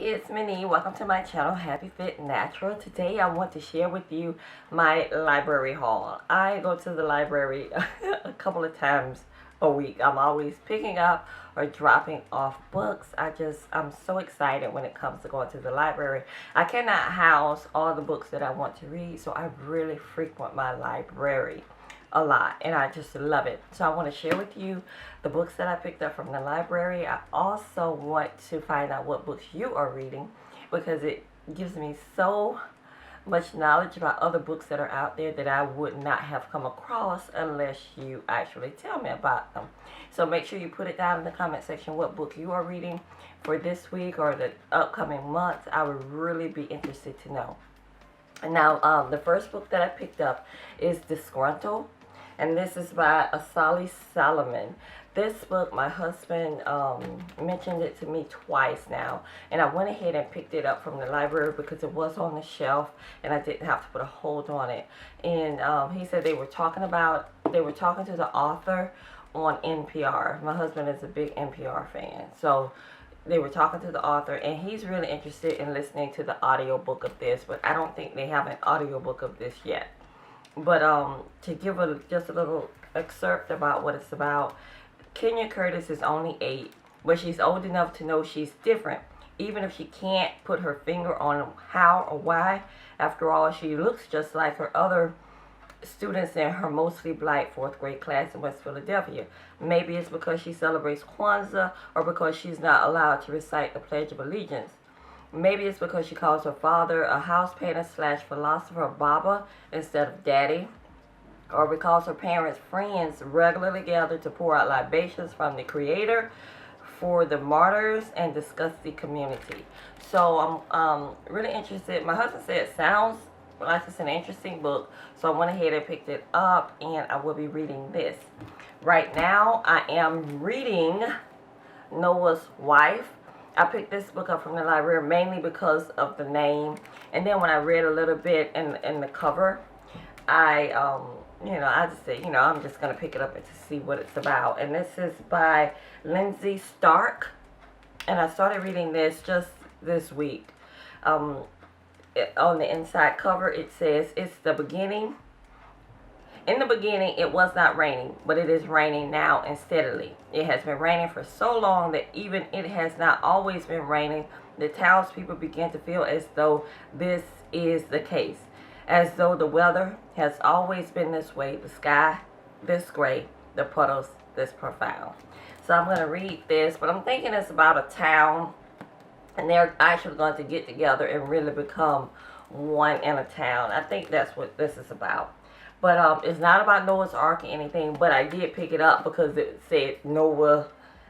it's Minnie. Welcome to my channel, Happy Fit Natural. Today I want to share with you my library haul. I go to the library a couple of times a week. I'm always picking up or dropping off books. I'm so excited when it comes to going to the library. I cannot house all the books that I want to read, so I really frequent my library a lot, and I just love it. So I want to share with you the books that I picked up from the library. I also want to find out what books you are reading, because it gives me so much knowledge about other books that are out there that I would not have come across unless you actually tell me about them. So make sure you put it down in the comment section what book you are reading for this week or the upcoming months. I would really be interested to know. Now, the first book that I picked up is Disgruntled, and this is by Asali Solomon. This book, my husband mentioned it to me twice now, and I went ahead and picked it up from the library because it was on the shelf, and I didn't have to put a hold on it. And he said they were talking to the author on NPR. My husband is a big NPR fan, so they were talking to the author, and he's really interested in listening to the audiobook of this, but I don't think they have an audiobook of this yet. But to give just a little excerpt about what it's about, Kenya Curtis is only 8, but she's old enough to know she's different, even if she can't put her finger on how or why. After all, she looks just like her other students in her mostly black 4th grade class in West Philadelphia. Maybe it's because she celebrates Kwanzaa, or because she's not allowed to recite the Pledge of Allegiance. Maybe it's because she calls her father a house painter / philosopher Baba instead of Daddy, or because her parents' friends regularly gather to pour out libations from the Creator for the martyrs and discuss the community. So I'm really interested. My husband said it sounds like it's an interesting book, so I went ahead and picked it up, and I will be reading this. Right now, I am reading Noah's Wife. I picked this book up from the library mainly because of the name, and then when I read a little bit in the cover, I just said, I'm just going to pick it up and to see what it's about. And this is by Lindsay Starck, and I started reading this just this week. On the inside cover, it says, "It's the beginning. In the beginning, it was not raining, but it is raining now and steadily. It has been raining for so long that even it has not always been raining. The townspeople begin to feel as though this is the case, as though the weather has always been this way, the sky this gray, the puddles this profound." So I'm going to read this, but I'm thinking it's about a town, and they're actually going to get together and really become one in a town. I think that's what this is about. But it's not about Noah's Ark or anything, but I did pick it up because it said Noah,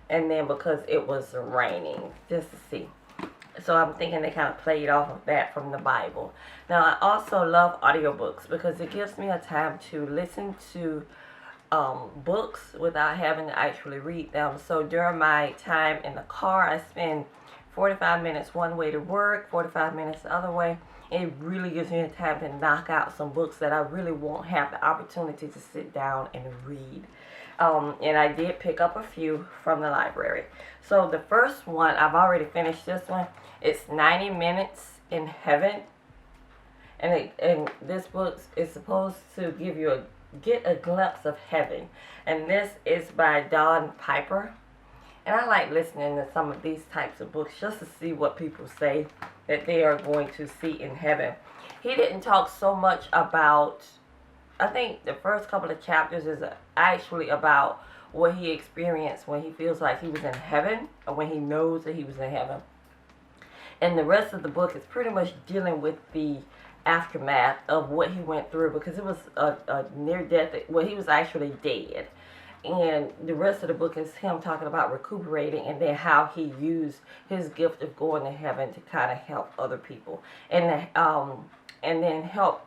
and then because it was raining, just to see. So I'm thinking they kind of played off of that from the Bible. Now, I also love audiobooks because it gives me a time to listen to books without having to actually read them. So during my time in the car, I spend 45 minutes one way to work, 45 minutes the other way. It really gives me a time to knock out some books that I really won't have the opportunity to sit down and read. And I did pick up a few from the library. So the first one, I've already finished this one. It's 90 Minutes in Heaven. And this book is supposed to give you get a glimpse of heaven. And this is by Don Piper. And I like listening to some of these types of books just to see what people say that they are going to see in heaven. He didn't talk so much about, I think the first couple of chapters is actually about what he experienced when he feels like he was in heaven, or when he knows that he was in heaven. And the rest of the book is pretty much dealing with the aftermath of what he went through, because it was a near death. Well, he was actually dead. And the rest of the book is him talking about recuperating, and then how he used his gift of going to heaven to kind of help other people, and then help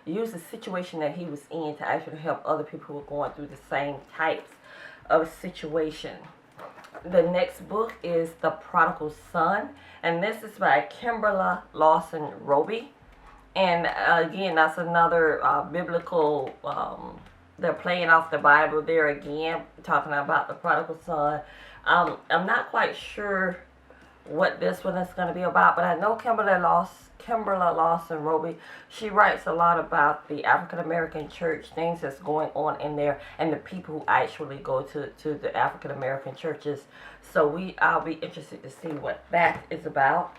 use the situation that he was in to actually help other people who were going through the same types of situation. The next book is The Prodigal Son, and this is by Kimberla, Lawson, Roby. And again, that's another biblical they're playing off the Bible there again, talking about the prodigal son. I'm not quite sure what this one is going to be about, but I know Kimberla, Lawson, Roby, she writes a lot about the African American church, things that's going on in there, and the people who actually go to the African American churches. So I'll be interested to see what that is about.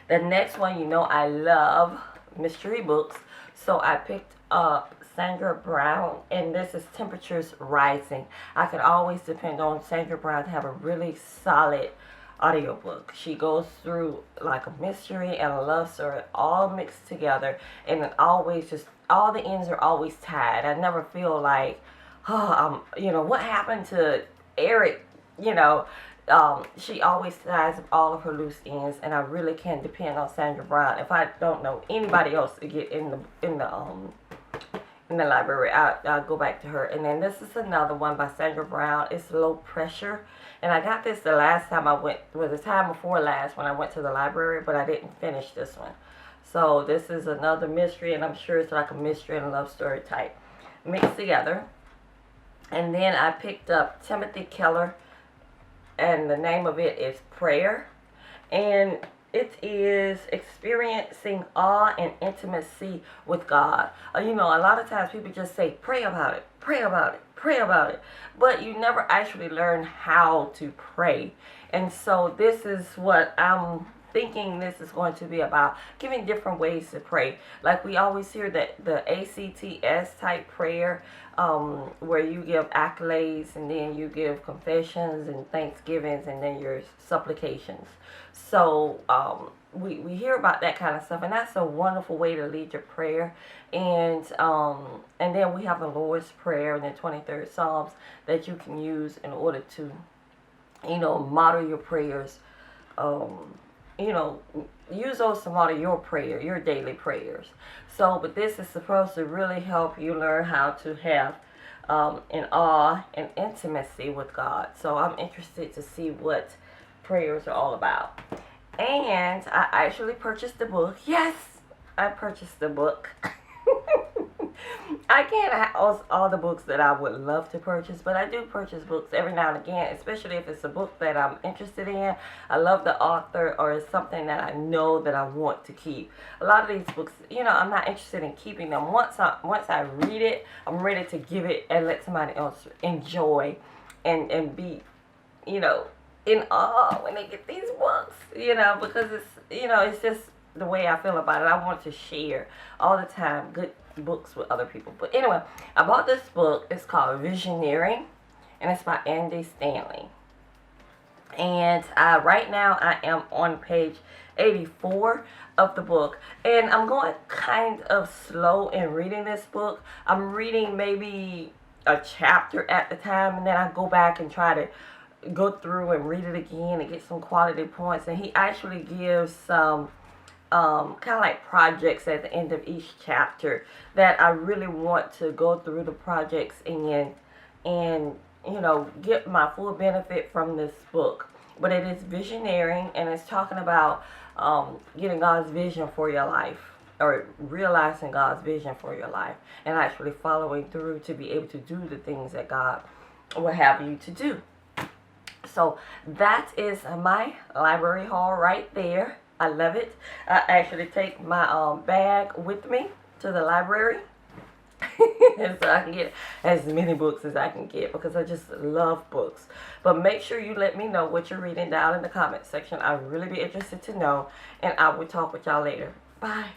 The next one, you know, I love mystery books, so I picked up Sandra Brown, and this is Temperatures Rising. I can always depend on Sandra Brown to have a really solid audiobook. She goes through like a mystery and a love story all mixed together, and it always just, all the ends are always tied. I never feel like, oh, you know, what happened to Eric, you know. She always ties up all of her loose ends, and I really can depend on Sandra Brown. If I don't know anybody else to get in the library, I'll go back to her. And then this is another one by Sandra Brown. It's Low Pressure, and I got this the last time I went, well, the time before last when I went to the library, but I didn't finish this one. So this is another mystery, and I'm sure it's like a mystery and love story type mixed together. And then I picked up Timothy Keller, and the name of it is Prayer, and it is experiencing awe and intimacy with God. You know, a lot of times people just say, pray about it, pray about it, pray about it, but you never actually learn how to pray. And so this is what I'm thinking this is going to be about, giving different ways to pray. Like we always hear that the ACTS type prayer, where you give accolades and then you give confessions and thanksgivings and then your supplications. So we hear about that kind of stuff, and that's a wonderful way to lead your prayer. And then we have the Lord's Prayer and the 23rd Psalms that you can use in order to, you know, model your prayers. You know, use those to model your prayer, your daily prayers. So, but this is supposed to really help you learn how to have an awe and intimacy with God. So I'm interested to see what prayers are all about. And I actually purchased the book. Yes, I purchased the book. I can't have all the books that I would love to purchase, but I do purchase books every now and again, especially if it's a book that I'm interested in. I love the author, or it's something that I know that I want to keep. A lot of these books, you know, I'm not interested in keeping them. Once I read it, I'm ready to give it and let somebody else enjoy and be, you know, in awe when they get these books, you know, because it's, you know, it's just the way I feel about it. I want to share all the time good books with other people. But anyway, I bought this book. It's called Visioneering, and it's by Stanley. And right now I am on page 84 of the book, and I'm going kind of slow in reading this book. I'm reading maybe a chapter at the time, and then I go back and try to go through and read it again and get some quality points. And he actually gives some kind of like projects at the end of each chapter that I really want to go through the projects and you know, get my full benefit from this book. But it is Visioneering, and it's talking about getting God's vision for your life, or realizing God's vision for your life, and actually following through to be able to do the things that God will have you to do. So that is my library haul right there. I love it. I actually take my bag with me to the library and so I can get as many books as I can get, because I just love books. But make sure you let me know what you're reading down in the comment section. I'd really be interested to know, and I will talk with y'all later. Bye.